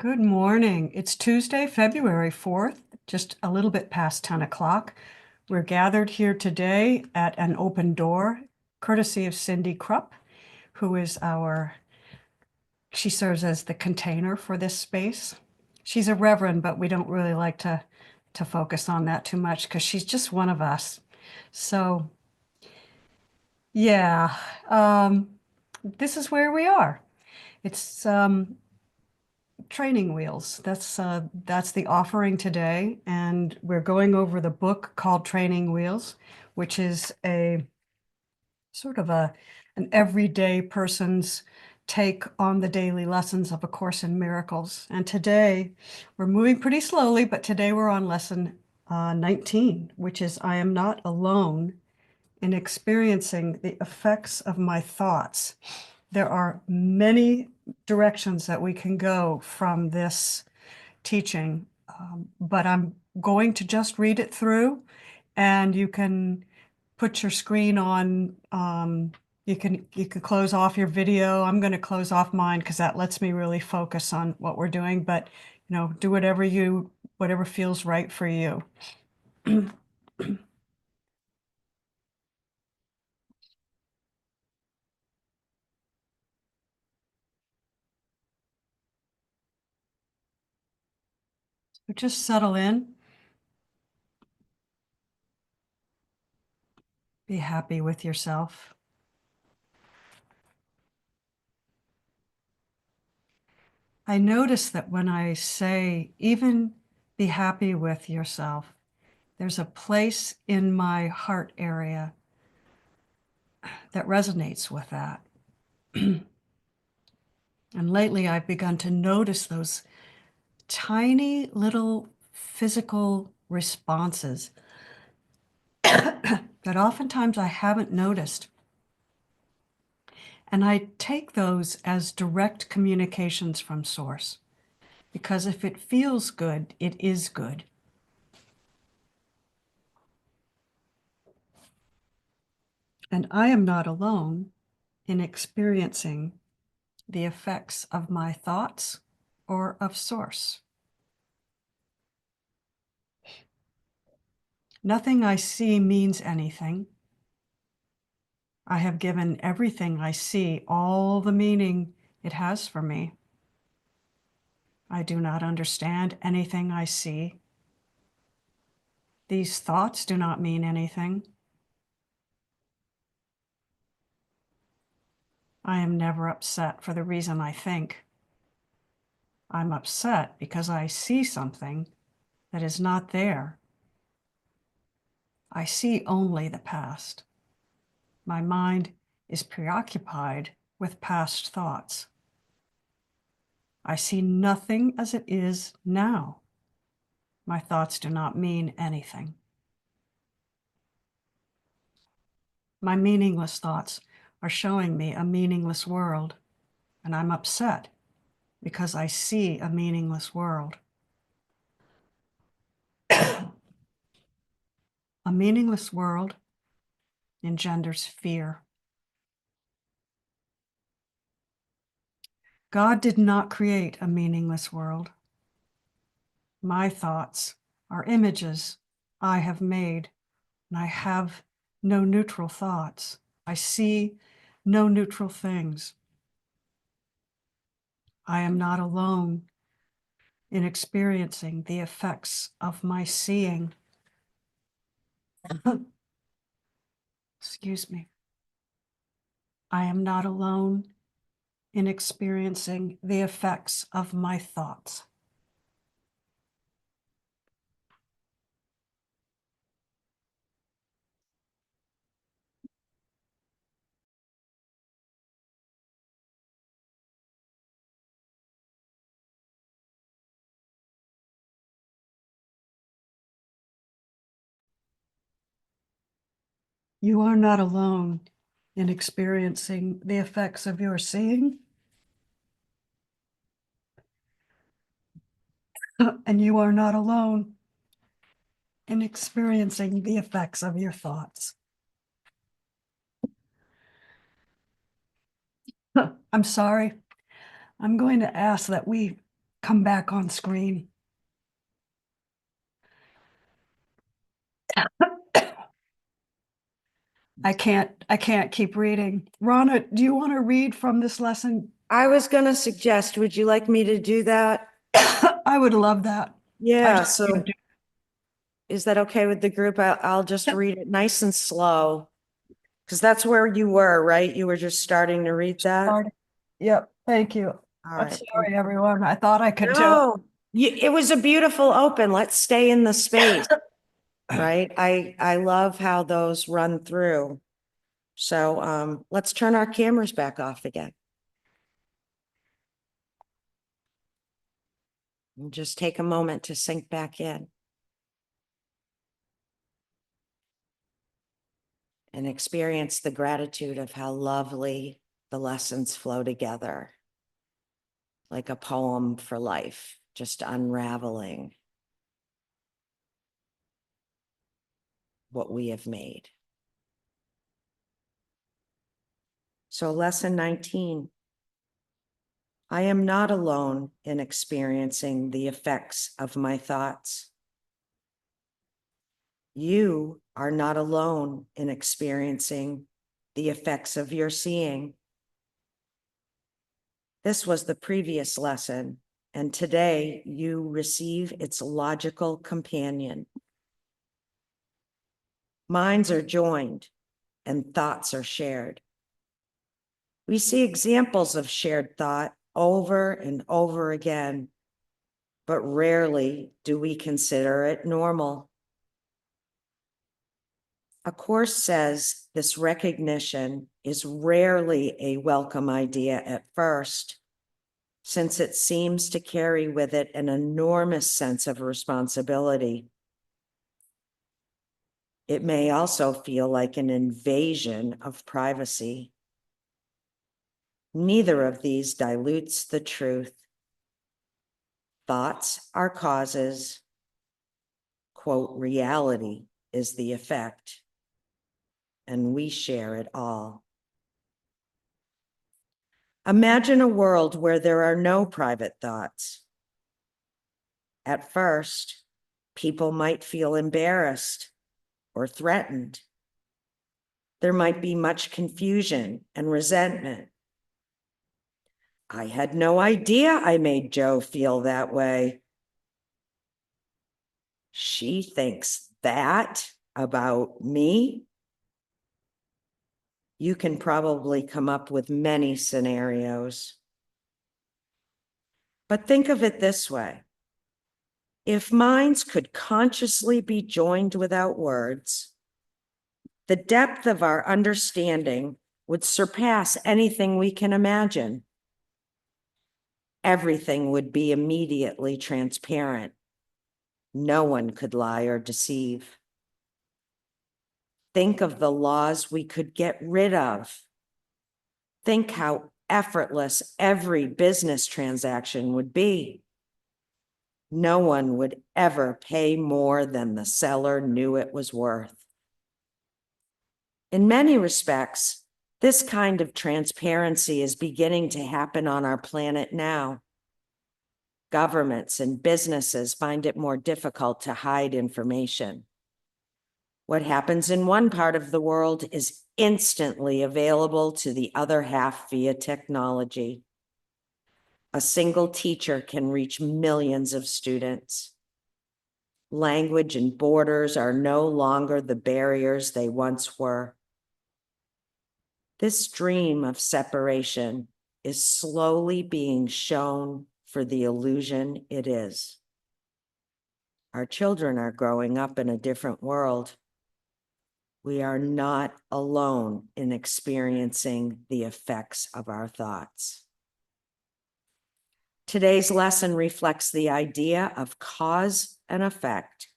Good morning. It's Tuesday, February 4th, just a little bit past 10 o'clock. We're gathered here today at an open door, courtesy of Cindy Krupp, who is she serves as the container for this space. She's a reverend, but we don't really like to focus on that too much because she's just one of us. So, yeah, this is where we are. It's training wheels. That's the offering today, and we're going over the book called Training Wheels, which is a sort of an everyday person's take on the daily lessons of A Course in Miracles. And today we're moving pretty slowly, but today we're on lesson 19, which is I am not alone in experiencing the effects of my thoughts. There are many directions that we can go from this teaching, but I'm going to just read it through, and you can put your screen on. You can close off your video. I'm going to close off mine because that lets me really focus on what we're doing. But do whatever feels right for you. So just settle in. Be happy with yourself. I notice that when I say even be happy with yourself, there's a place in my heart area that resonates with that. And lately I've begun to notice those tiny little physical responses that oftentimes I haven't noticed. And I take those as direct communications from Source, because if it feels good, it is good. And I am not alone in experiencing the effects of my thoughts or of Source. Nothing I see means anything. I have given everything I see all the meaning it has for me. I do not understand anything I see. These thoughts do not mean anything. I am never upset for the reason I think. I'm upset because I see something that is not there. I see only the past. My mind is preoccupied with past thoughts. I see nothing as it is now. My thoughts do not mean anything. My meaningless thoughts are showing me a meaningless world, and I'm upset because I see a meaningless world. A meaningless world engenders fear. God did not create a meaningless world. My thoughts are images I have made, and I have no neutral thoughts. I see no neutral things. I am not alone in experiencing the effects of my seeing. Excuse me. I am not alone in experiencing the effects of my thoughts. You are not alone in experiencing the effects of your seeing, and you are not alone in experiencing the effects of your thoughts. I'm sorry. I'm going to ask that we come back on screen. I can't keep reading. Rana, do you want to read from this lesson? I was going to suggest, would you like me to do that? I would love that. I Yeah, just so can't do- is that okay with the group? I'll just Yep. read it nice and slow. Because that's where you were, right? You were just starting to read that? Sorry. Yep, thank you. All I'm right. sorry, everyone. I thought I could do it. No, it was a beautiful open. Let's stay in the space, right? I love how those run through. So let's turn our cameras back off again. And just take a moment to sink back in. And experience the gratitude of how lovely the lessons flow together. Like a poem for life, just unraveling what we have made. So lesson 19. I am not alone in experiencing the effects of my thoughts. You are not alone in experiencing the effects of your seeing. This was the previous lesson, and today you receive its logical companion. Minds are joined and thoughts are shared. We see examples of shared thought over and over again, but rarely do we consider it normal. A Course says this recognition is rarely a welcome idea at first, since it seems to carry with it an enormous sense of responsibility. It may also feel like an invasion of privacy. Neither of these dilutes the truth. Thoughts are causes, quote, reality is the effect, and we share it all. Imagine a world where there are no private thoughts. At first, people might feel embarrassed or threatened. There might be much confusion and resentment. I had no idea I made Joe feel that way. She thinks that about me. You can probably come up with many scenarios. But think of it this way. If minds could consciously be joined without words, the depth of our understanding would surpass anything we can imagine. Everything would be immediately transparent. No one could lie or deceive. Think of the laws we could get rid of. Think how effortless every business transaction would be. No one would ever pay more than the seller knew it was worth. In many respects, this kind of transparency is beginning to happen on our planet now. Governments and businesses find it more difficult to hide information. What happens in one part of the world is instantly available to the other half via technology. A single teacher can reach millions of students. Language and borders are no longer the barriers they once were. This dream of separation is slowly being shown for the illusion it is. Our children are growing up in a different world. We are not alone in experiencing the effects of our thoughts. Today's lesson reflects the idea of cause and effect.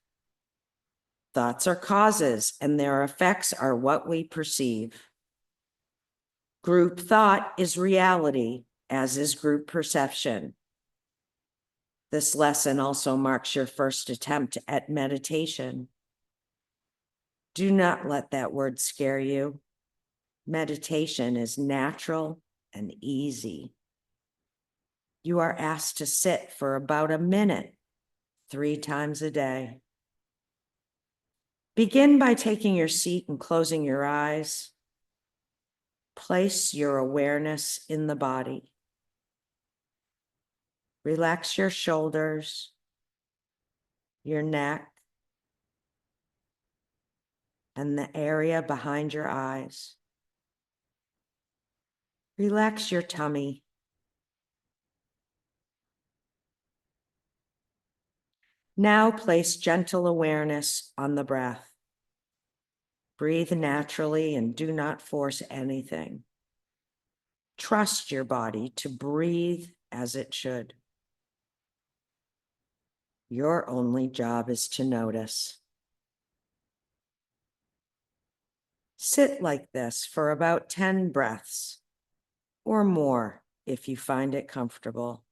Thoughts are causes, and their effects are what we perceive. Group thought is reality, as is group perception. This lesson also marks your first attempt at meditation. Do not let that word scare you. Meditation is natural and easy. You are asked to sit for about a minute 3 times a day. Begin by taking your seat and closing your eyes. Place your awareness in the body. Relax your shoulders, your neck, and the area behind your eyes. Relax your tummy. Now place gentle awareness on the breath. Breathe naturally and do not force anything. Trust your body to breathe as it should. Your only job is to notice. Sit like this for about 10 breaths or more if you find it comfortable.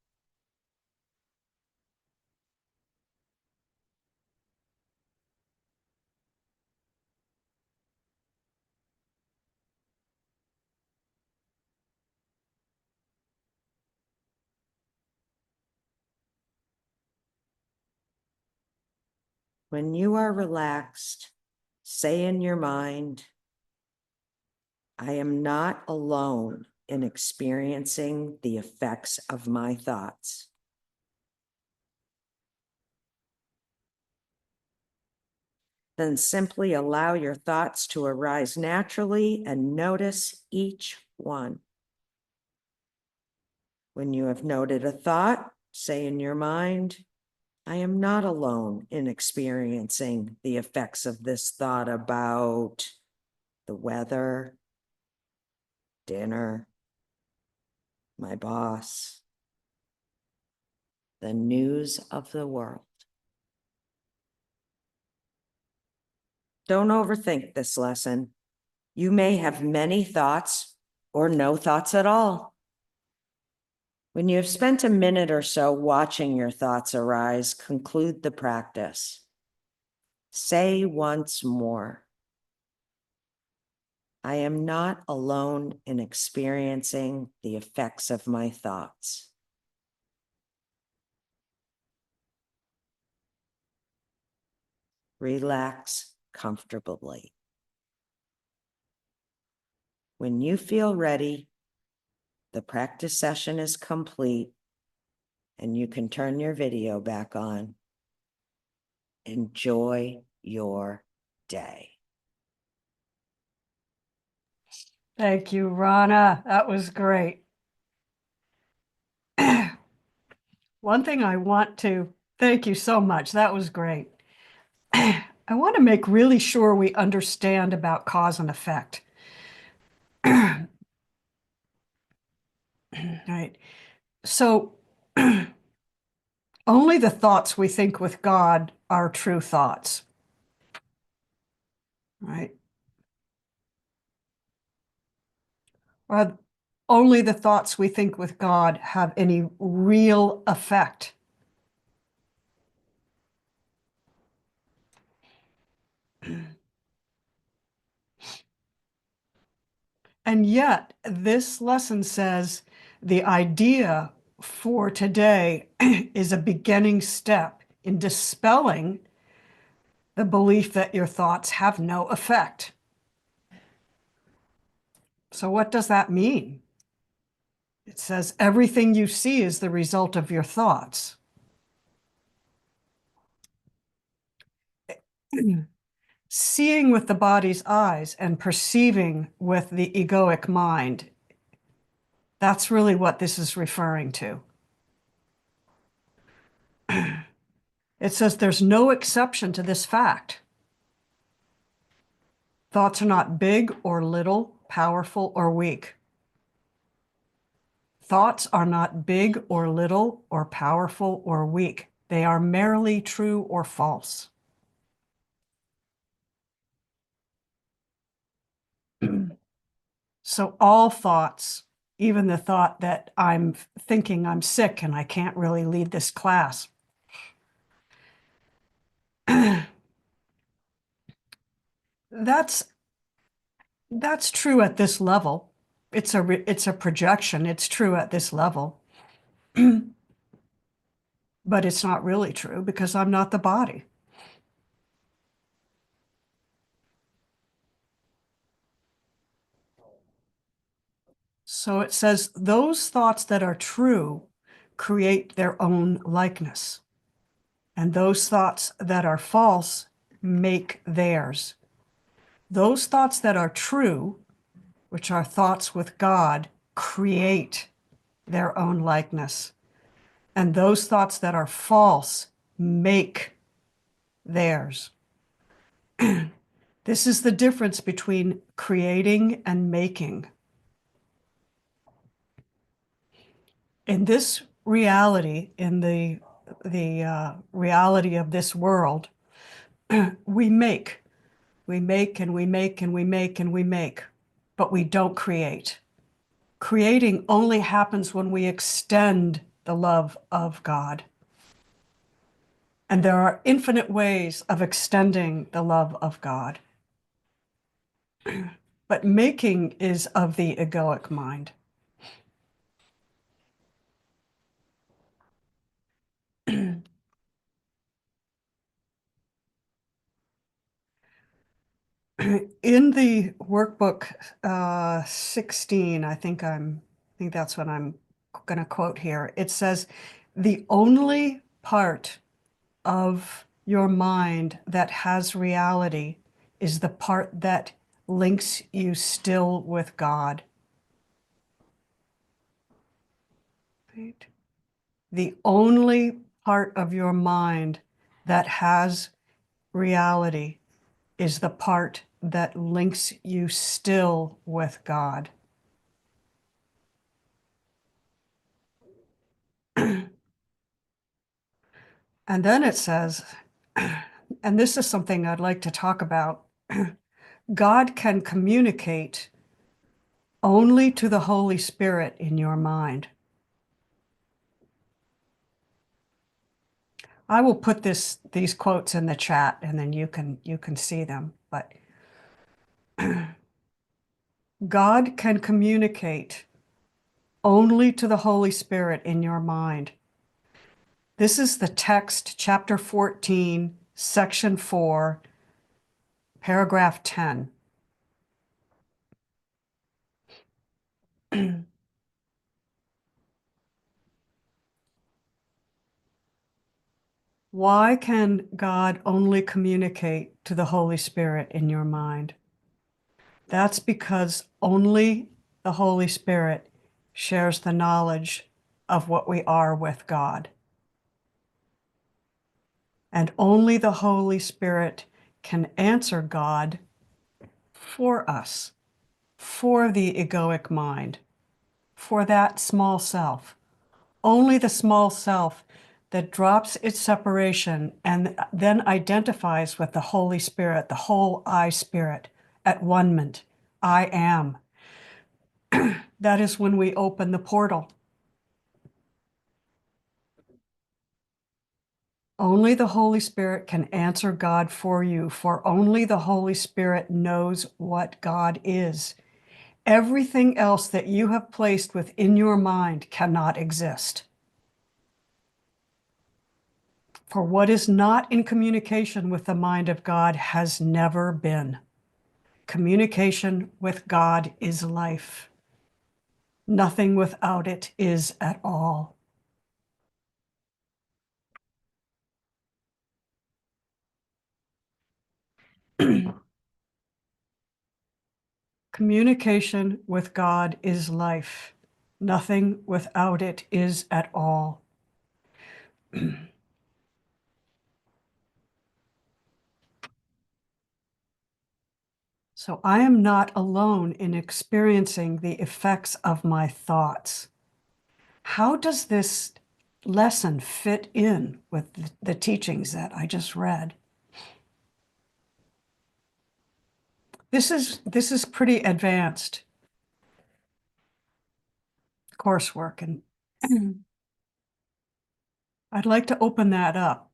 When you are relaxed, say in your mind, I am not alone in experiencing the effects of my thoughts. Then simply allow your thoughts to arise naturally and notice each one. When you have noted a thought, say in your mind, I am not alone in experiencing the effects of this thought about the weather, dinner, my boss, the news of the world. Don't overthink this lesson. You may have many thoughts or no thoughts at all. When you have spent a minute or so watching your thoughts arise, conclude the practice. Say once more, I am not alone in experiencing the effects of my thoughts. Relax comfortably. When you feel ready, the practice session is complete and you can turn your video back on. Enjoy your day. Thank you, Rana. That was great. One thing I want to thank you so much. That was great. I want to make really sure we understand about cause and effect. Right. So only the thoughts we think with God are true thoughts. Right. Or only the thoughts we think with God have any real effect. And yet, this lesson says the idea for today is a beginning step in dispelling the belief that your thoughts have no effect. So, what does that mean? It says everything you see is the result of your thoughts. Seeing with the body's eyes and perceiving with the egoic mind, that's really what this is referring to. It says there's no exception to this fact. Thoughts are not big or little, powerful or weak. Thoughts are not big or little or powerful or weak. They are merely true or false. So all thoughts, even the thought that I'm thinking I'm sick and I can't really lead this class, that's true at this level. It's a projection. It's true at this level. But it's not really true because I'm not the body. So it says those thoughts that are true create their own likeness, and those thoughts that are false make theirs. Those thoughts that are true, which are thoughts with God, create their own likeness, and those thoughts that are false make theirs. This is the difference between creating and making. In this reality, in the reality of this world, we make and we make and we make and we make, but we don't create. Creating only happens when we extend the love of God. And there are infinite ways of extending the love of God. But making is of the egoic mind. In the workbook 16, I think that's what I'm going to quote here. It says, the only part of your mind that has reality is the part that links you still with God. Right? The only part of your mind that has reality is the part that links you still with God. And then it says, and this is something I'd like to talk about, God can communicate only to the Holy Spirit in your mind. I will put these quotes in the chat and then you can see them. But God can communicate only to the Holy Spirit in your mind. This is the text, chapter 14, section 4, paragraph 10. Why can God only communicate to the Holy Spirit in your mind? That's because only the Holy Spirit shares the knowledge of what we are with God. And only the Holy Spirit can answer God for us, for the egoic mind, for that small self. Only the small self that drops its separation and then identifies with the Holy Spirit, the whole I Spirit, at one-ment. I am. That is when we open the portal. Only the Holy Spirit can answer God for you, for only the Holy Spirit knows what God is. Everything else that you have placed within your mind cannot exist. For what is not in communication with the mind of God has never been. Communication with God is life. Nothing without it is at all. Communication with God is life. Nothing without it is at all. So I am not alone in experiencing the effects of my thoughts. How does this lesson fit in with the teachings that I just read? This is pretty advanced coursework, and I'd like to open that up.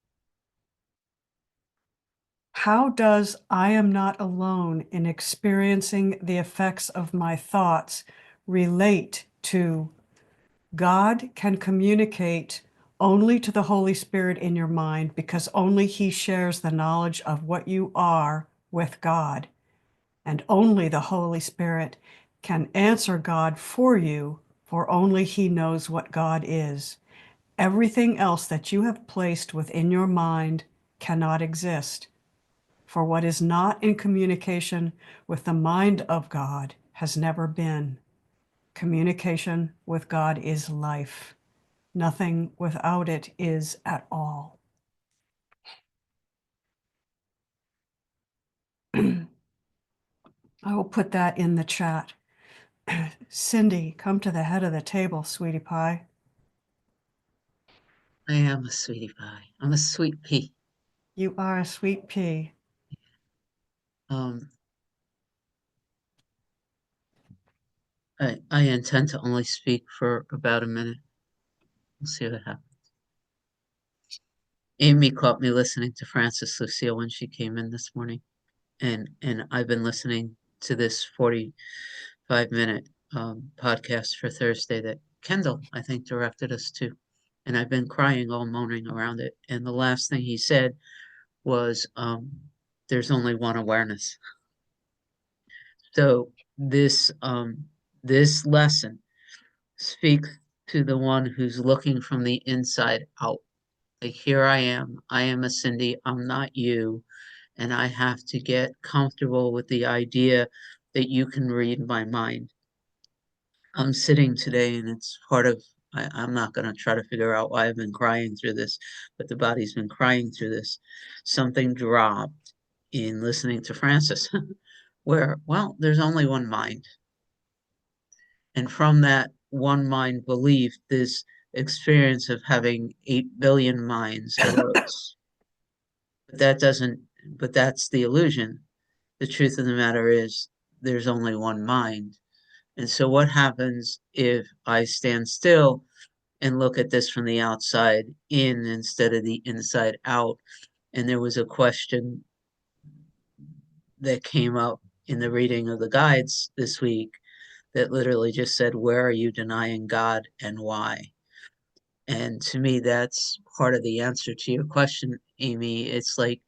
How does I am not alone in experiencing the effects of my thoughts relate to God can communicate only to the Holy Spirit in your mind because only He shares the knowledge of what you are with God. And only the Holy Spirit can answer God for you, for only He knows what God is. Everything else that you have placed within your mind cannot exist. For what is not in communication with the mind of God has never been. Communication with God is life. Nothing without it is at all. I will put that in the chat. Cindy, come to the head of the table, sweetie pie. I am a sweetie pie. I'm a sweet pea. You are a sweet pea. I intend to only speak for about a minute. We'll see what happens. Amy caught me listening to Frances Lucille when she came in this morning, and I've been listening to this 45-minute podcast for Thursday that Kendall, I think, directed us to, and I've been crying all morning around it. And the last thing he said was, "There's only one awareness." So this lesson speaks to the one who's looking from the inside out. Like, here I am a Cindy, I'm not you, and I have to get comfortable with the idea that you can read my mind. I'm sitting today and it's part of, I'm not going to try to figure out why I've been crying through this, but the body's been crying through this. Something dropped in listening to Frances where, well, there's only one mind. And from that one mind belief, this experience of having 8 billion minds arose. But that's the illusion. The truth of the matter is there's only one mind. And so what happens if I stand still and look at this from the outside in instead of the inside out? And there was a question that came up in the reading of the guides this week that literally just said, where are you denying God and why? And to me, that's part of the answer to your question, Amy. It's like,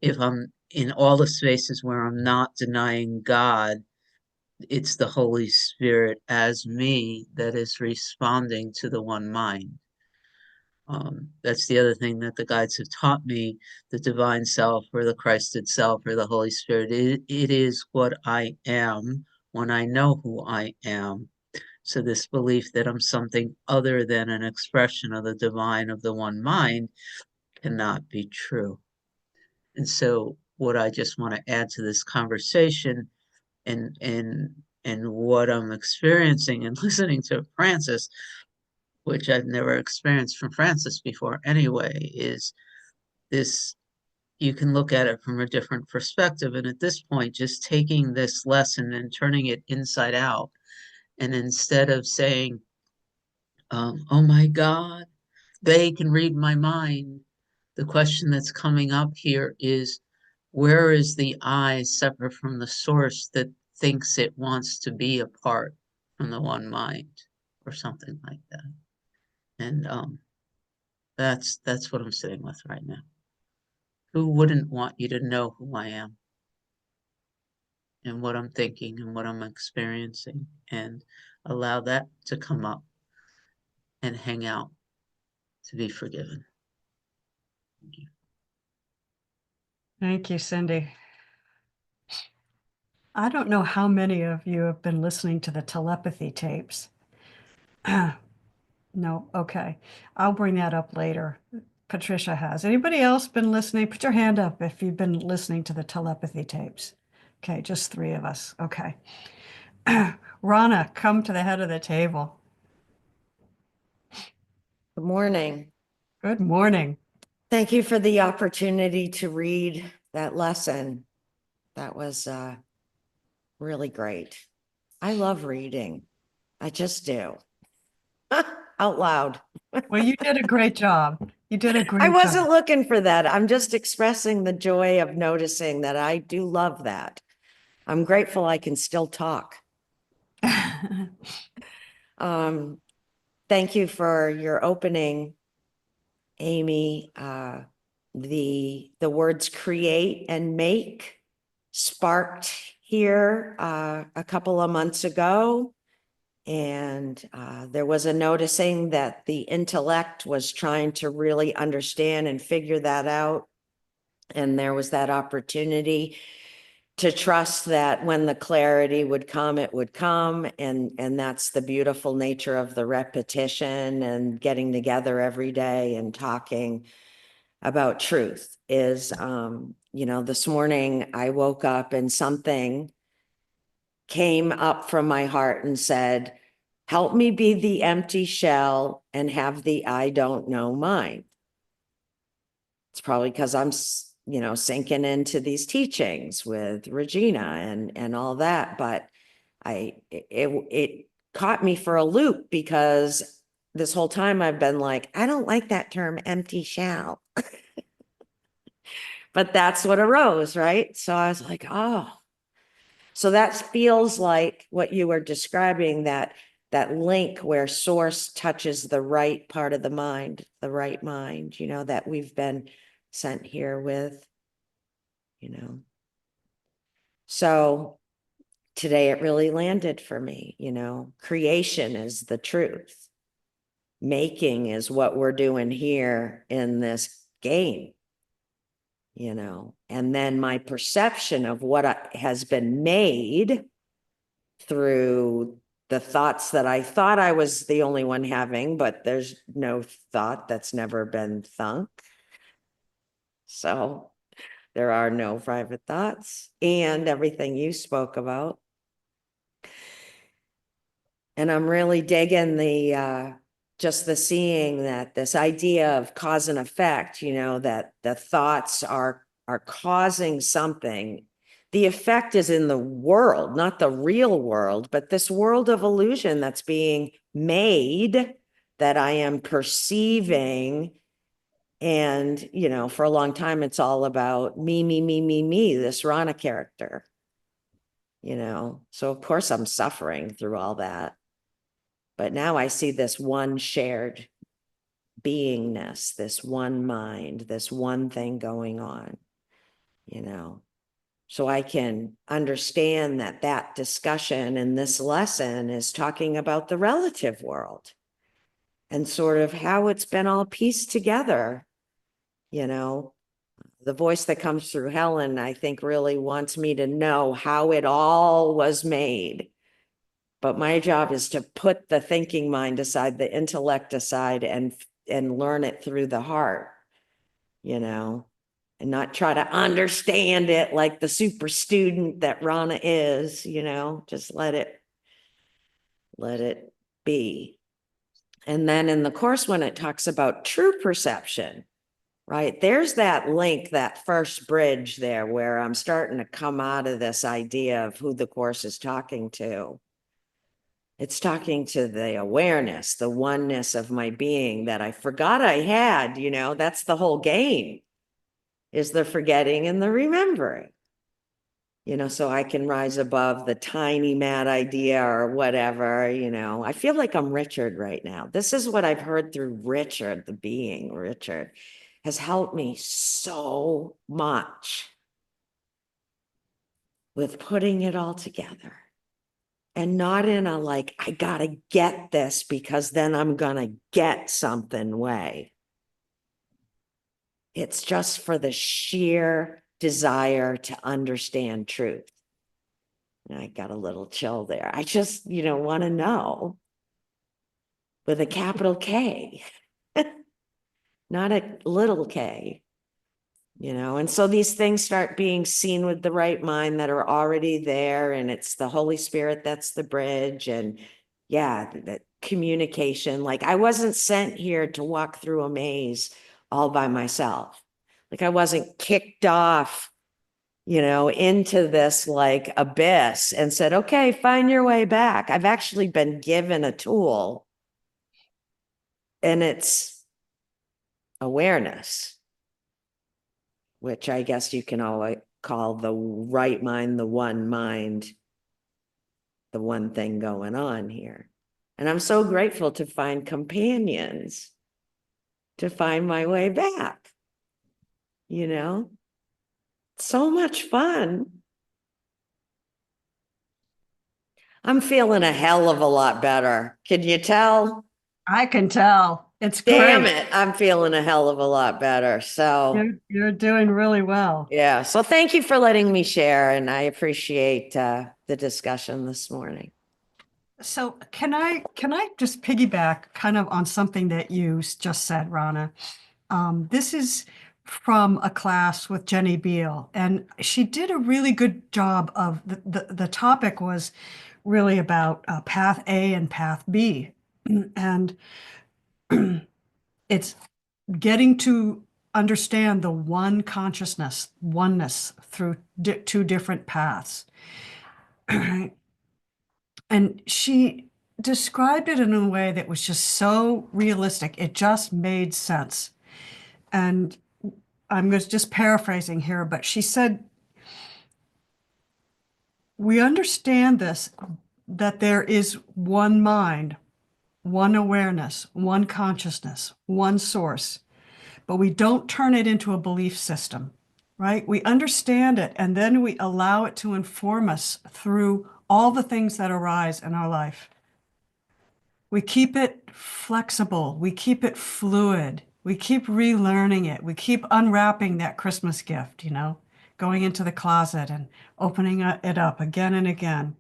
if I'm in all the spaces where I'm not denying God, it's the Holy Spirit as me that is responding to the one mind. That's the other thing that the guides have taught me, the divine self or the Christ itself or the Holy Spirit. It is what I am when I know who I am. So this belief that I'm something other than an expression of the divine of the one mind cannot be true. And so what I just want to add to this conversation and what I'm experiencing and listening to Frances, which I've never experienced from Frances before anyway, is this, you can look at it from a different perspective. And at this point, just taking this lesson and turning it inside out. And instead of saying, oh my God, they can read my mind, the question that's coming up here is, where is the I separate from the source that thinks it wants to be apart from the one mind, or something like that? And that's what I'm sitting with right now. Who wouldn't want you to know who I am and what I'm thinking and what I'm experiencing, and allow that to come up and hang out to be forgiven? Thank you. Thank you, Cindy. I don't know how many of you have been listening to the telepathy tapes. No, okay. I'll bring that up later. Patricia has. Anybody else been listening? Put your hand up if you've been listening to the telepathy tapes. Okay, just 3 of us. Okay. Rana, come to the head of the table. Good morning. Good morning. Thank you for the opportunity to read that lesson. That was really great. I love reading. I just do. Out loud. Well, you did a great job. You did a great I job. wasn't looking for that. I'm just expressing the joy of noticing that I do love that. I'm grateful I can still talk. thank you for your opening, Amy. The words create and make sparked here a couple of months ago. And there was a noticing that the intellect was trying to really understand and figure that out. And there was that opportunity to trust that when the clarity would come, it would come. And that's the beautiful nature of the repetition and getting together every day and talking about truth is, this morning I woke up and something came up from my heart and said, help me be the empty shell and have the I don't know mind. It's probably because I'm sinking into these teachings with Regina and all that, but it caught me for a loop because this whole time I've been like, I don't like that term empty shell. But that's what arose, right? So I was like, oh. So that feels like what you were describing, that link where source touches the right part of the mind, the right mind, that we've been sent here with, So today it really landed for me, creation is the truth. Making is what we're doing here in this game. And then my perception of what has been made through the thoughts that I thought I was the only one having, but there's no thought that's never been thunk. So there are no private thoughts and everything you spoke about. And I'm really digging just the seeing that this idea of cause and effect, that the thoughts are causing something. The effect is in the world, not the real world, but this world of illusion that's being made that I am perceiving. And, for a long time, it's all about me, this Rana character, So of course I'm suffering through all that. But now I see this one shared beingness, this one mind, this one thing going on, So I can understand that discussion and this lesson is talking about the relative world and sort of how it's been all pieced together, The voice that comes through Helen, I think, really wants me to know how it all was made. But my job is to put the thinking mind aside, the intellect aside, and learn it through the heart, and not try to understand it like the super student that Rana is, just let it be. And then in the course, when it talks about true perception, right, there's that link, that first bridge there where I'm starting to come out of this idea of who the course is talking to. It's talking to the awareness, the oneness of my being that I forgot I had, that's the whole game, is the forgetting and the remembering, so I can rise above the tiny mad idea or whatever, I feel like I'm Richard right now. This is what I've heard through Richard, the being Richard, has helped me so much with putting it all together. And not in a like, I gotta get this because then I'm gonna get something way. It's just for the sheer desire to understand truth. And I got a little chill there. I just, want to know with a capital K, not a little k. And so these things start being seen with the right mind that are already there. And it's the Holy Spirit that's the bridge. And yeah, that communication. Like I wasn't sent here to walk through a maze all by myself. Like I wasn't kicked off, into this like abyss and said, okay, find your way back. I've actually been given a tool, and it's awareness, which I guess you can always call the right mind, the one thing going on here. And I'm so grateful to find companions to find my way back. You know, so much fun. I'm feeling a hell of a lot better. Can you tell? I can tell. It's Damn great. it, I'm feeling a hell of a lot better. So, You're doing really well. yeah. So thank you for letting me share, and I appreciate the discussion this morning. So can I just piggyback kind of on something that you just said, Rana? This is from a class with Jenny Beal, and she did a really good job of the topic was really about path A and path B. And it's getting to understand the one consciousness, oneness through two different paths. And she described it in a way that was just so realistic. It just made sense. And I'm just paraphrasing here, but she said, we understand this, that there is one mind, one awareness, one consciousness, one source, but we don't turn it into a belief system, right? We understand it, and then we allow it to inform us through all the things that arise in our life. We keep it flexible. We keep it fluid. We keep relearning it. We keep unwrapping that Christmas gift, going into the closet and opening it up again and again.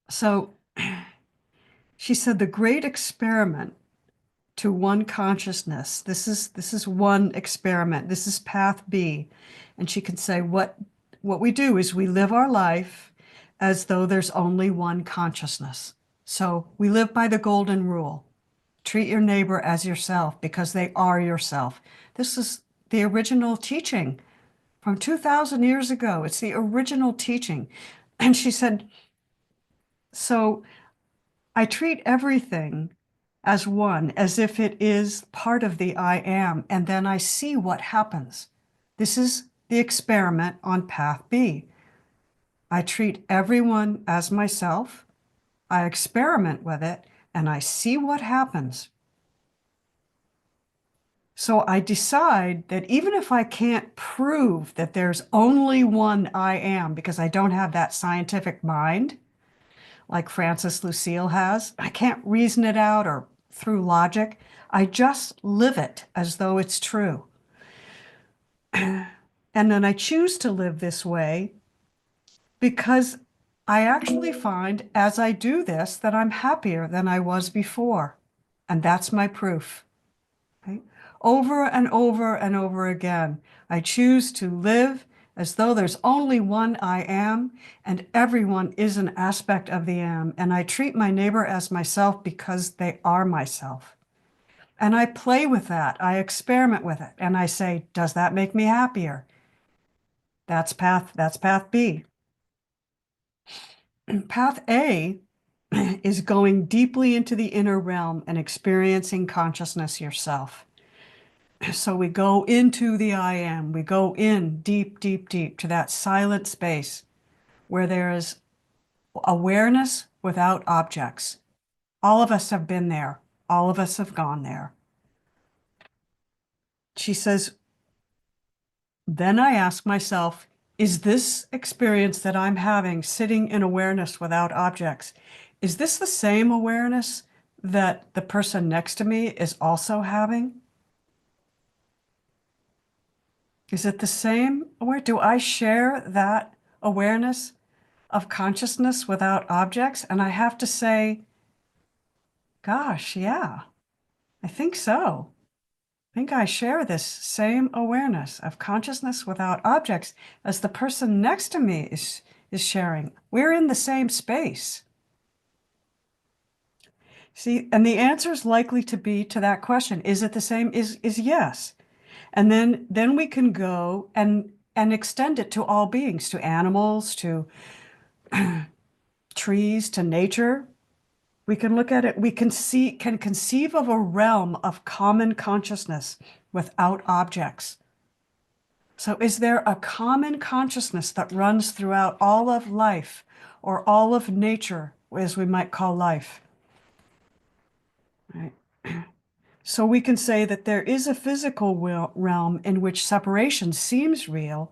So she said the great experiment to one consciousness. This is one experiment. This is path B. And she can say what we do is we live our life as though there's only one consciousness. So we live by the golden rule. Treat your neighbor as yourself because they are yourself. This is the original teaching from 2,000 years ago. It's the original teaching. And she said, so I treat everything as one, as if it is part of the I am, and then I see what happens. This is the experiment on path B. I treat everyone as myself, I experiment with it, and I see what happens. So I decide that even if I can't prove that there's only one I am, because I don't have that scientific mind, like Francis Lucille has, I can't reason it out or through logic. I just live it as though it's true. And then I choose to live this way because I actually find as I do this that I'm happier than I was before. And that's my proof. Right? Over and over and over again, I choose to live as though there's only one I am, and everyone is an aspect of the am. And I treat my neighbor as myself because they are myself. And I play with that. I experiment with it. And I say, does that make me happier? That's path B. Path A is going deeply into the inner realm and experiencing consciousness yourself. So we go into the I am. We go in deep, deep, deep to that silent space where there is awareness without objects. All of us have been there. All of us have gone there. She says, then I ask myself, is this experience that I'm having sitting in awareness without objects, is this the same awareness that the person next to me is also having? Is it the same? Or do I share that awareness of consciousness without objects? And I have to say, gosh, yeah, I think so. I think I share this same awareness of consciousness without objects as the person next to me is sharing. We're in the same space. See, and the answer is likely to be to that question, is it the same? Is yes. And then we can go and extend it to all beings, to animals, to trees, to nature. We can look at it, we can conceive of a realm of common consciousness without objects. So is there a common consciousness that runs throughout all of life or all of nature, as we might call life? Right. So we can say that there is a physical realm in which separation seems real.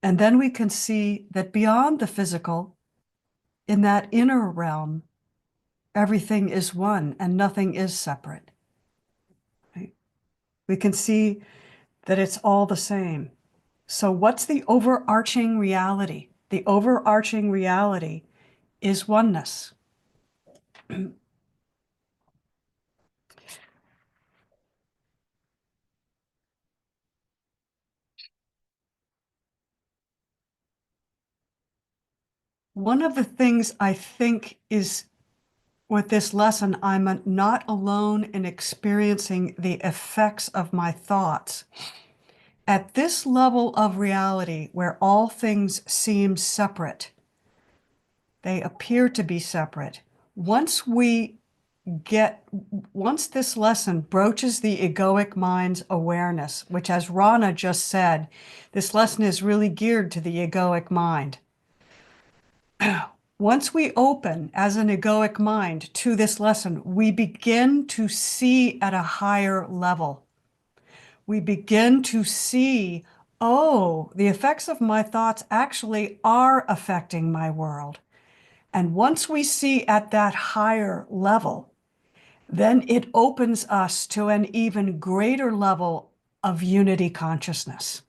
And then we can see that beyond the physical, in that inner realm, everything is one and nothing is separate. Right? We can see that it's all the same. So what's the overarching reality? The overarching reality is oneness. One of the things I think is with this lesson, I'm not alone in experiencing the effects of my thoughts. At this level of reality, where all things seem separate, they appear to be separate. Once this lesson broaches the egoic mind's awareness, which, as Rana just said, this lesson is really geared to the egoic mind. Once we open as an egoic mind to this lesson, we begin to see at a higher level. We begin to see, oh, the effects of my thoughts actually are affecting my world. And once we see at that higher level, then it opens us to an even greater level of unity consciousness.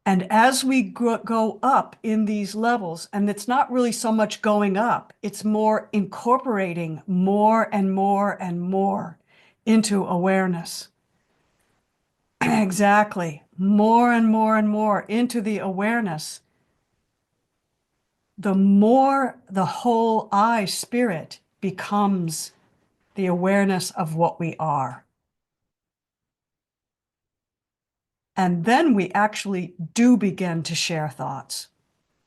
And as we go up in these levels, and it's not really so much going up, it's more incorporating more and more and more into awareness. Exactly. More and more and more into the awareness. The more the whole I spirit becomes the awareness of what we are. And then we actually do begin to share thoughts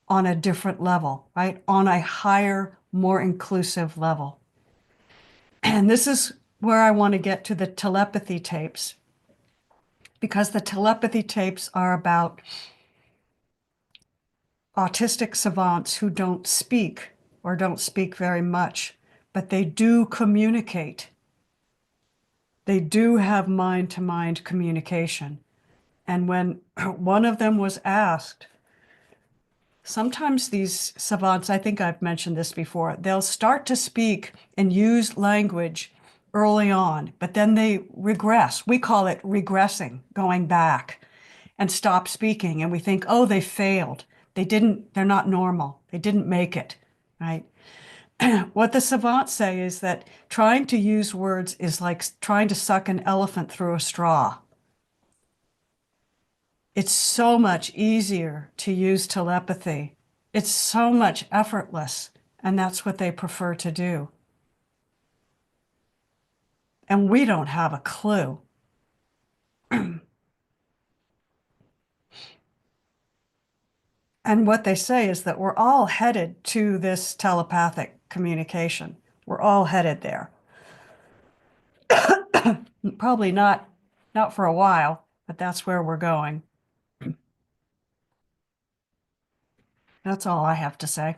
on a different level, right? On a higher, more inclusive level. And this is where I want to get to the telepathy tapes, because the telepathy tapes are about autistic savants who don't speak or don't speak very much, but they do communicate. They do have mind-to-mind communication. And when one of them was asked, sometimes these savants, I think I've mentioned this before, they'll start to speak and use language early on, but then they regress. We call it regressing, going back, and stop speaking. And we think, oh, they failed. They're not normal. They didn't make it, right? What the savants say is that trying to use words is like trying to suck an elephant through a straw. It's so much easier to use telepathy. It's so much effortless, and that's what they prefer to do. And we don't have a clue. And what they say is that we're all headed to this telepathic communication. We're all headed there. Probably not for a while, but that's where we're going. That's all I have to say.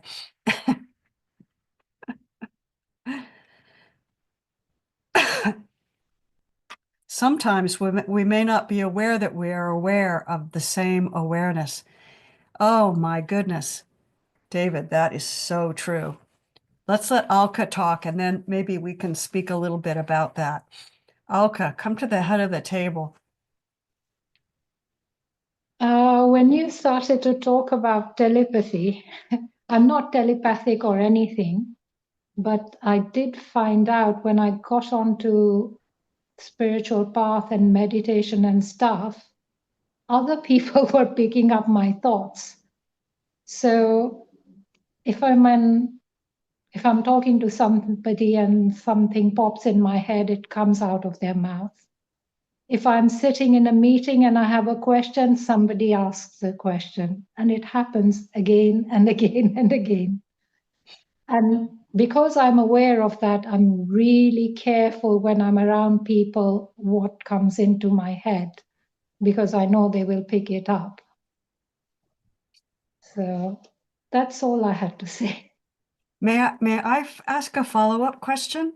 Sometimes we may not be aware that we are aware of the same awareness. Oh my goodness, David, that is so true. Let's let Alka talk, and then maybe we can speak a little bit about that. Alka, come to the head of the table. When you started to talk about telepathy, I'm not telepathic or anything, but I did find out when I got onto spiritual path and meditation and stuff, other people were picking up my thoughts. So if I'm talking to somebody and something pops in my head, it comes out of their mouth. If I'm sitting in a meeting and I have a question, somebody asks a question, and it happens again and again and again. And because I'm aware of that, I'm really careful when I'm around people what comes into my head, because I know they will pick it up. So that's all I have to say. May I ask a follow-up question?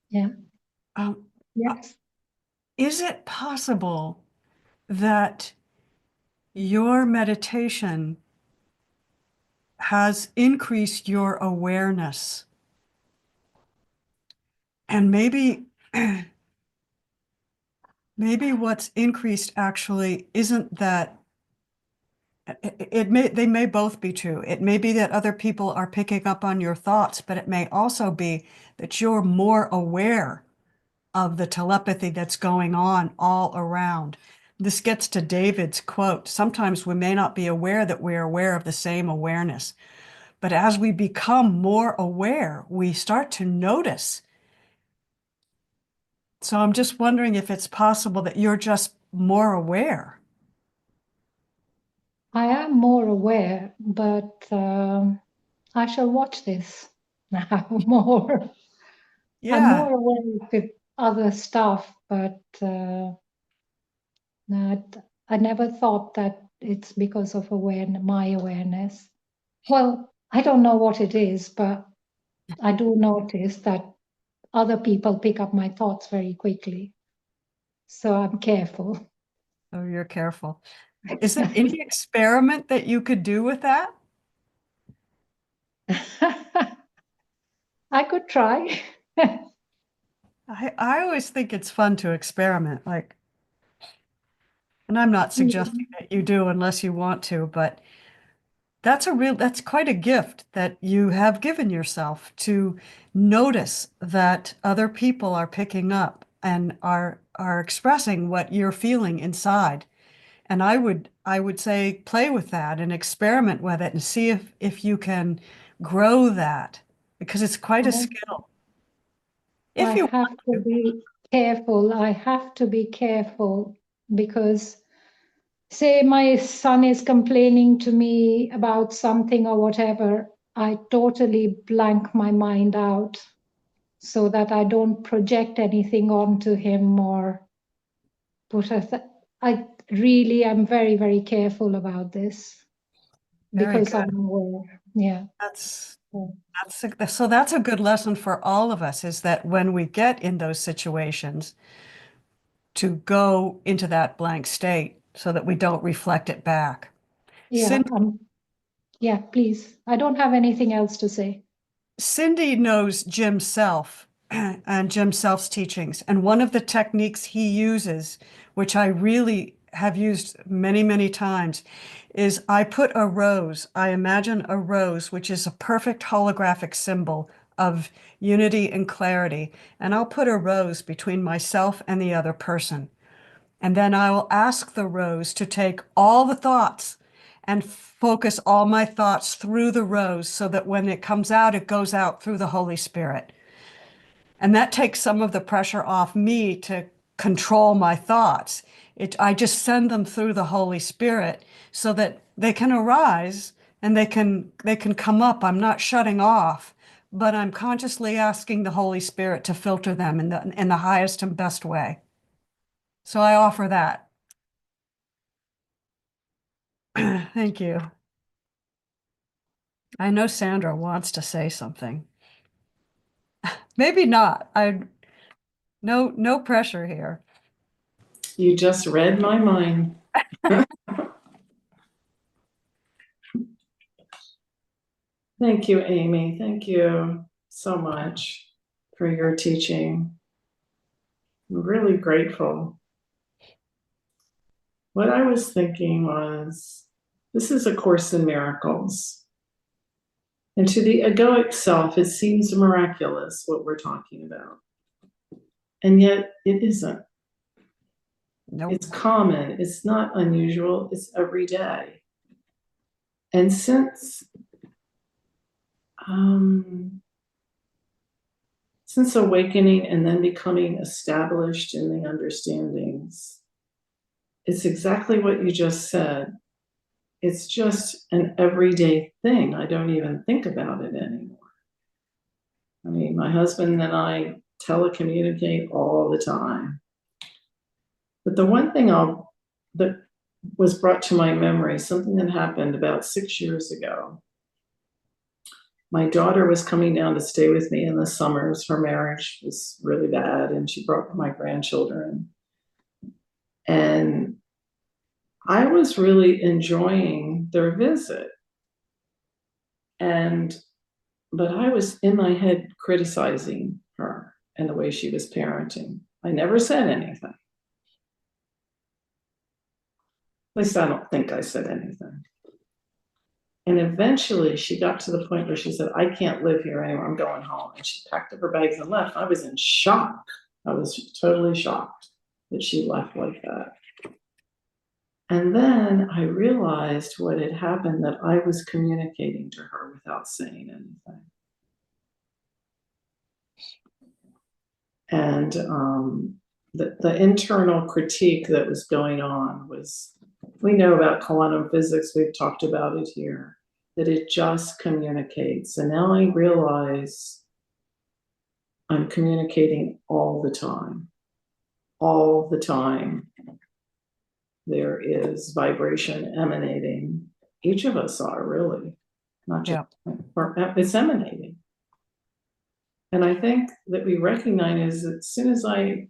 Yeah. Um, Yes. is it possible that your meditation has increased your awareness? And maybe what's increased actually isn't that they may both be true. It may be that other people are picking up on your thoughts, but it may also be that you're more aware of the telepathy that's going on all around. This gets to David's quote. Sometimes we may not be aware that we're aware of the same awareness, but as we become more aware, we start to notice. So I'm just wondering if it's possible that you're just more aware. I am more aware, but I shall watch this now more. I'm Yeah. more aware with other stuff, but no, I never thought that it's because of my awareness. Well, I don't know what it is, but I do notice that other people pick up my thoughts very quickly. So I'm careful. Oh, you're careful. Is there any experiment that you could do with that? I could try. I always think it's fun to experiment, like, and I'm not suggesting that you do unless you want to, but that's quite a gift that you have given yourself to notice that other people are picking up and are expressing what you're feeling inside. And I would say play with that and experiment with it and see if you can grow that because it's quite a skill. I If you have want to to. be careful. I have to be careful because, say, my son is complaining to me about something or whatever, I totally blank my mind out so that I don't project anything onto him or put I really am very, very careful about this Very because good. I'm aware. Yeah. That's So, that's a good lesson for all of us is that when we get in those situations to go into that blank state so that we don't reflect it back. yeah. Yeah, please. I don't have anything else to say. Cindy knows Jim Self and Jim Self's teachings. And one of the techniques he uses, which I really have used many, many times, is I put a rose, I imagine a rose, which is a perfect holographic symbol of unity and clarity. And I'll put a rose between myself and the other person. And then I will ask the rose to take all the thoughts and focus all my thoughts through the rose so that when it comes out, it goes out through the Holy Spirit. And that takes some of the pressure off me to control my thoughts. I just send them through the Holy Spirit so that they can arise and they can come up. I'm not shutting off, but I'm consciously asking the Holy Spirit to filter them in the highest and best way. So I offer that. Thank you. I know Sandra wants to say something. Maybe not. No pressure here. You just read my mind. Thank you, Amy. Thank you so much for your teaching. I'm really grateful. What I was thinking was, this is A Course in Miracles. And to the egoic self, it seems miraculous what we're talking about. And yet it isn't. Nope. It's common. It's not unusual. It's every day. And since awakening and then becoming established in the understandings, it's exactly what you just said. It's just an everyday thing. I don't even think about it anymore. I mean, my husband and I telecommunicate all the time. But the one thing that was brought to my memory, something that happened about 6 years ago. My daughter was coming down to stay with me in the summers. Her marriage was really bad, and she brought my grandchildren. And I was really enjoying their visit. But I was in my head criticizing her and the way she was parenting. I never said anything. At least I don't think I said anything. And eventually she got to the point where she said, I can't live here anymore. I'm going home. And she packed up her bags and left. I was in shock. I was totally shocked that she left like that. And then I realized what had happened, that I was communicating to her without saying anything. And the internal critique that was going on was, we know about quantum physics, we've talked about it here, that it just communicates. And now I realize I'm communicating all the time. All the time. There is vibration emanating. Each of us are, really. Not just, it's emanating. And I think that we recognize that as soon as I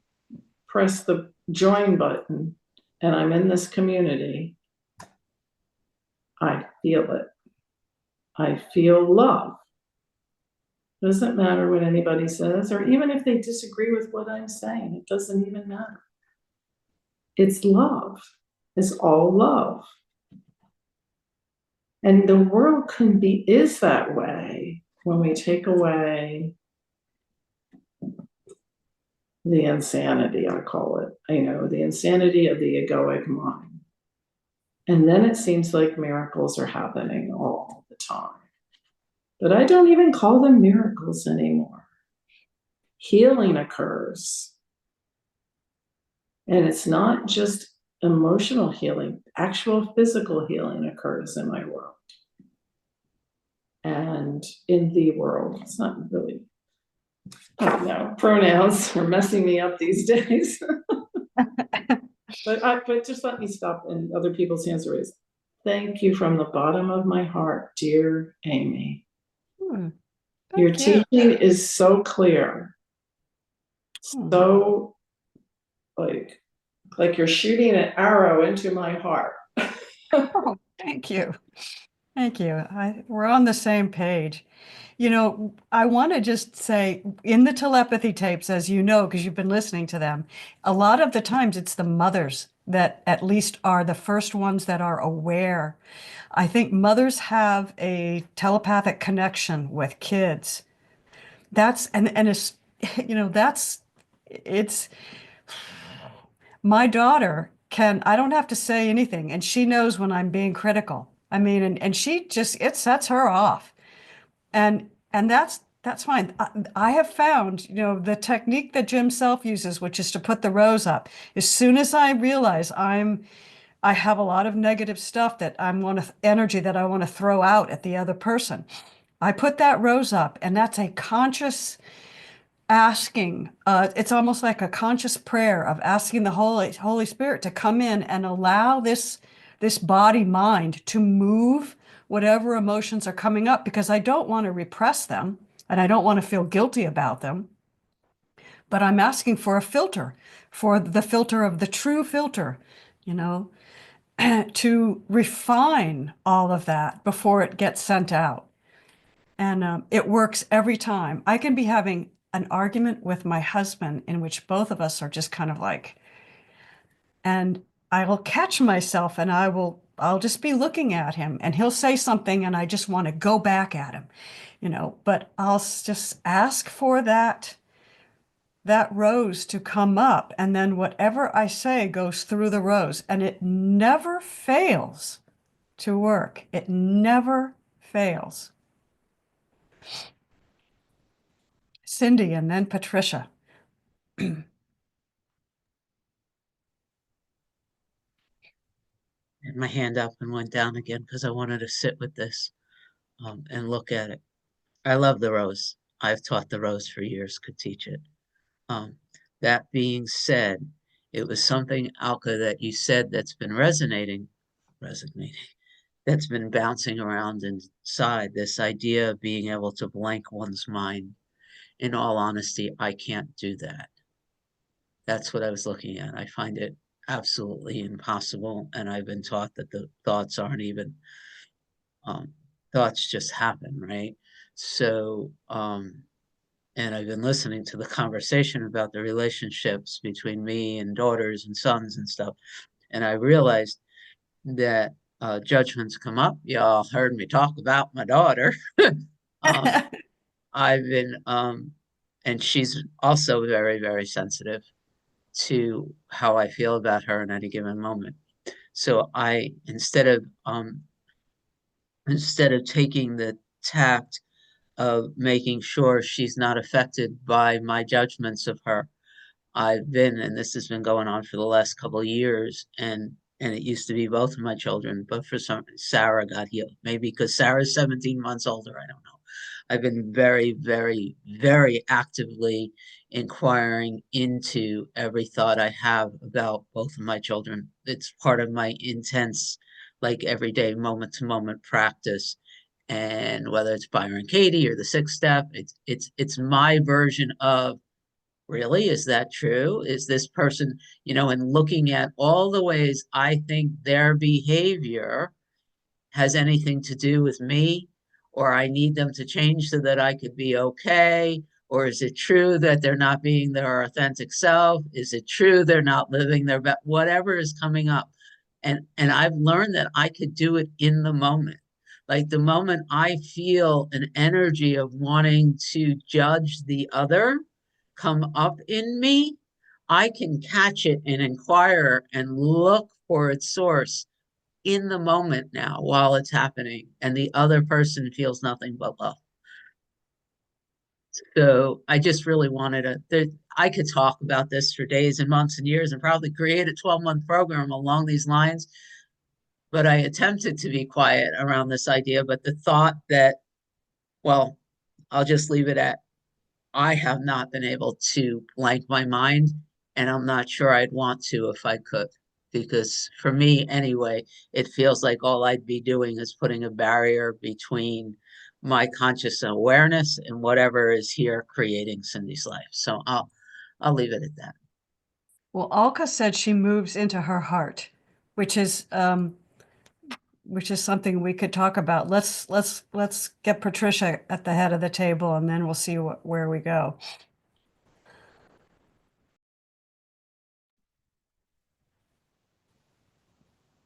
press the join button and I'm in this community, I feel it. I feel love. Doesn't matter what anybody says, or even if they disagree with what I'm saying, it doesn't even matter. It's love. It's all love. And the world is that way when we take away the insanity, I call it, the insanity of the egoic mind. And then it seems like miracles are happening all the time. But I don't even call them miracles anymore. Healing occurs. And it's not just emotional healing, actual physical healing occurs in my world. And in the world, it's not really, pronouns are messing me up these days. But just let me stop, and other people's hands are raised. Thank you from the bottom of my heart, dear Amy. Your teaching is so clear. So like you're shooting an arrow into my heart. Oh, thank you. Thank you. We're on the same page. I want to just say, in the telepathy tapes, as you know, because you've been listening to them, a lot of the times it's the mothers that at least are the first ones that are aware. I think mothers have a telepathic connection with kids. It's my daughter I don't have to say anything, and she knows when I'm being critical. I mean, and it sets her off. And that's fine. I have found, the technique that Jim Self uses, which is to put the rose up. As soon as I realize I have a lot of negative stuff energy that I want to throw out at the other person, I put that rose up, and that's a conscious asking. It's almost like a conscious prayer of asking the Holy Spirit to come in and allow this body mind to move whatever emotions are coming up, because I don't want to repress them and I don't want to feel guilty about them. But I'm asking for a filter, for the filter of the true filter, to refine all of that before it gets sent out. And it works every time. I can be having an argument with my husband in which both of us are just kind of and I will catch myself and I'll just be looking at him and he'll say something and I just want to go back at him, but I'll just ask for that rose to come up, and then whatever I say goes through the rose, and it never fails to work. It never fails. Cindy and then Patricia. And my hand up and went down again because I wanted to sit with this and look at it. I love the rose. I've taught the rose for years, could teach it. That being said, it was something, Alka, that you said that's been resonating, that's been bouncing around inside, this idea of being able to blank one's mind. In all honesty, I can't do that. That's what I was looking at. I find it absolutely impossible, and I've been taught that the thoughts aren't even thoughts, just happen, right? So and I've been listening to the conversation about the relationships between me and daughters and sons and stuff, and I realized that judgments come up. Y'all heard me talk about my daughter. I've been and she's also very, very sensitive to how I feel about her in any given moment. So I, instead of taking the tact of making sure she's not affected by my judgments of her, I've been, and this has been going on for the last couple of years, and it used to be both of my children, but for some, Sarah got healed. Maybe because Sarah's 17 months older, I don't know. I've been very, very, very actively inquiring into every thought I have about both of my children. It's part of my intense, like everyday moment to moment practice. And whether it's Byron Katie or the sixth step, it's my version of, really, is that true? Is this person, and looking at all the ways I think their behavior has anything to do with me, or I need them to change so that I could be okay? Or is it true that they're not being their authentic self? Is it true they're not living their best? Whatever is coming up. And I've learned that I could do it in the moment. Like the moment I feel an energy of wanting to judge the other come up in me, I can catch it and inquire and look for its source in the moment now while it's happening, and the other person feels nothing but love. So I just really wanted I could talk about this for days and months and years and probably create a 12-month program along these lines, but I attempted to be quiet around this idea. But the thought that, well, I'll just leave it at, I have not been able to blank my mind, and I'm not sure I'd want to if I could, because for me anyway, it feels like all I'd be doing is putting a barrier between my conscious awareness and whatever is here creating Cindy's life. So I'll leave it at that. Well, Alka said she moves into her heart, which is something we could talk about. Let's get Patricia at the head of the table, and then we'll see where we go.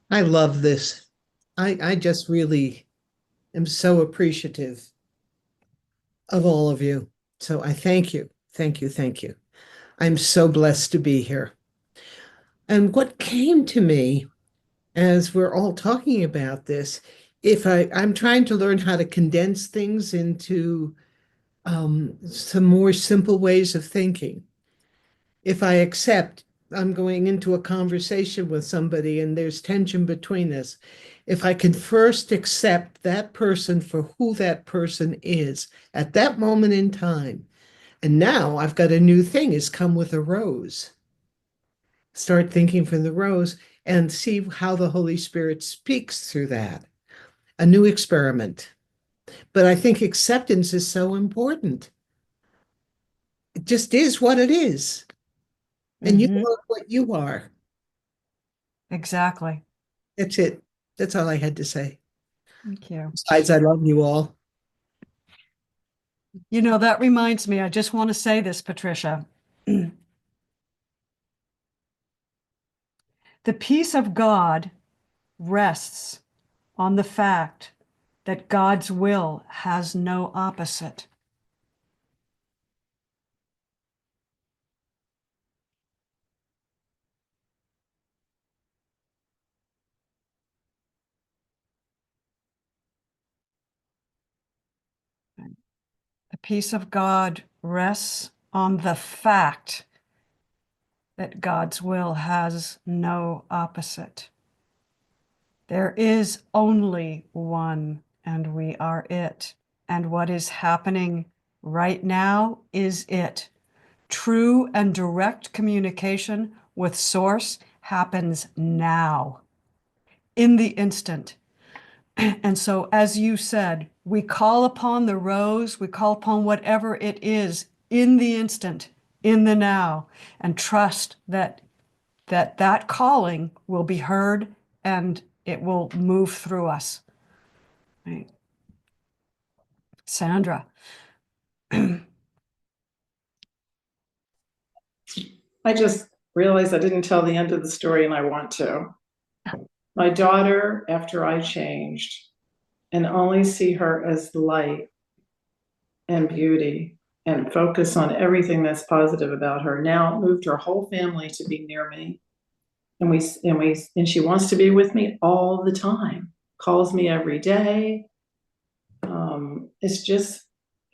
I love this. I just really am so appreciative of all of you. So I thank you. Thank you. Thank you. I'm so blessed to be here. And what came to me as we're all talking about this, I'm trying to learn how to condense things into some more simple ways of thinking. If I accept I'm going into a conversation with somebody and there's tension between us, if I can first accept that person for who that person is at that moment in time, and now I've got a new thing, is come with a rose. Start thinking from the rose and see how the Holy Spirit speaks through that. A new experiment. But I think acceptance is so important. It just is what it is. And you are what you are. Exactly. That's it. That's all I had to say. Thank you. Besides, I love you all. That reminds me, I just want to say this, Patricia. The peace of God rests on the fact that God's will has no opposite. The peace of God rests on the fact that God's will has no opposite. There is only one, and we are it. And what is happening Right now is it. True and direct communication with Source happens now, in the instant. And so, as you said, we call upon the rose, we call upon whatever it is in the instant, in the now, and trust that calling will be heard and it will move through us. Right. Sandra. I just realized I didn't tell the end of the story, and I want to. My daughter, after I changed and only see her as light and beauty and focus on everything that's positive about her, now moved her whole family to be near me. And she wants to be with me all the time, calls me every day. It's just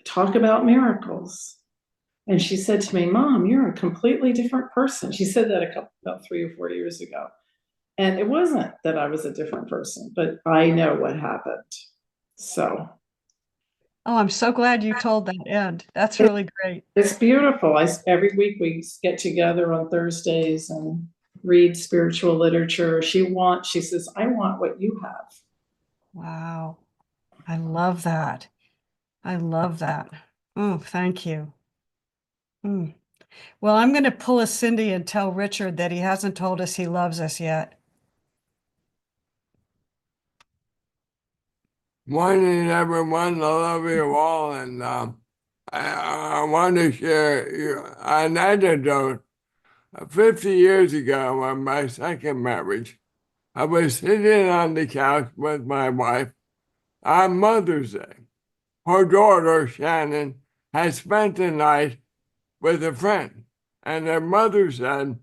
talk about miracles. And she said to me, Mom, you're a completely different person. She said that about 3 or 4 years ago. And it wasn't that I was a different person, but I know what happened. So Oh, I'm so glad you told that end. That's really great. it's beautiful. Every week we get together on Thursdays and read spiritual literature. She says, I want what you have. Wow. I love that. I love that. Oh, thank you. Mm. Well, I'm going to pull a Cindy and tell Richard that he hasn't told us he loves us yet. Morning, everyone. I love you all, and I want to share an anecdote. 50 years ago, on my second marriage, I was sitting on the couch with my wife on Mother's Day. Her daughter, Shannon, had spent the night with a friend, and her mother said,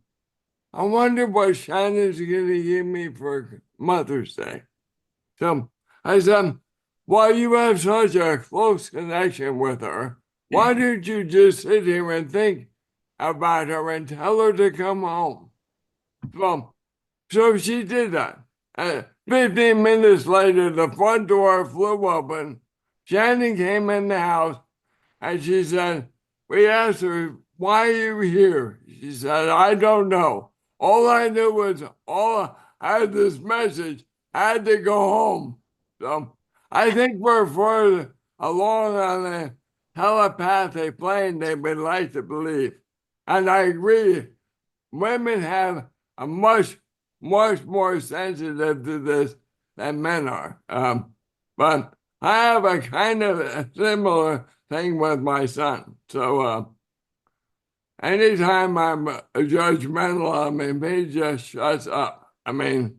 I wonder what Shannon's going to give me for Mother's Day. So I said, well, you have such a close connection with her. Why don't you just sit here and think about her and tell her to come home? So she did that. 15 minutes later, the front door flew open. Shannon came in the house and she said, we asked her, why are you here? She said, I don't know. All I knew was I had this message, I had to go home. So I think we're further along on a telepathic plane they would like to believe. And I agree, women have a much more sensitive to this than men are. But I have a kind of a similar thing with my son. So anytime I'm judgmental of him, he just shuts up. I mean,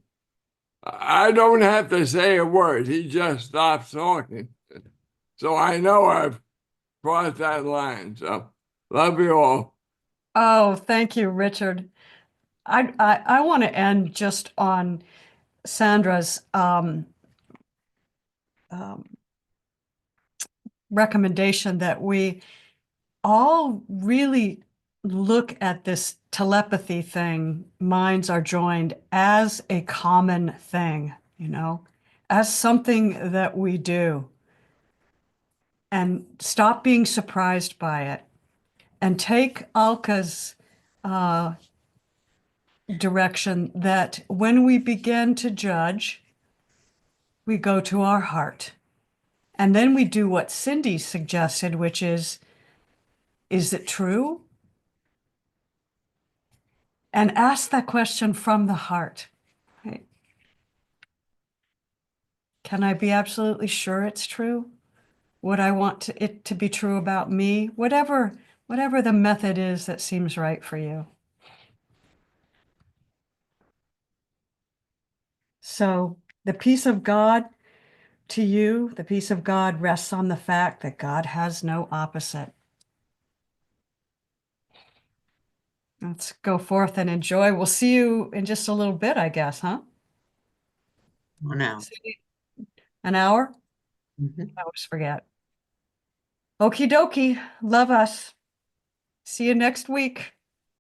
I don't have to say a word. He just stops talking. So I know I've crossed that line. So love you all. Oh, thank you, Richard. I want to end just on Sandra's recommendation that we all really look at this telepathy thing, minds are joined, as a common thing, as something that we do, and stop being surprised by it, and take Alka's direction that when we begin to judge, we go to our heart. And then we do what Cindy suggested, which is it true? And ask that question from the heart. Right? Can I be absolutely sure it's true? Would I want it to be true about me? Whatever the method is that seems right for you. So the peace of God to you, the peace of God rests on the fact that God has no opposite. Let's go forth and enjoy. We'll see you in just a little bit, I guess, huh? 1 hour. An hour? Mhm. I always forget. Okie dokie. Love us. See you next week.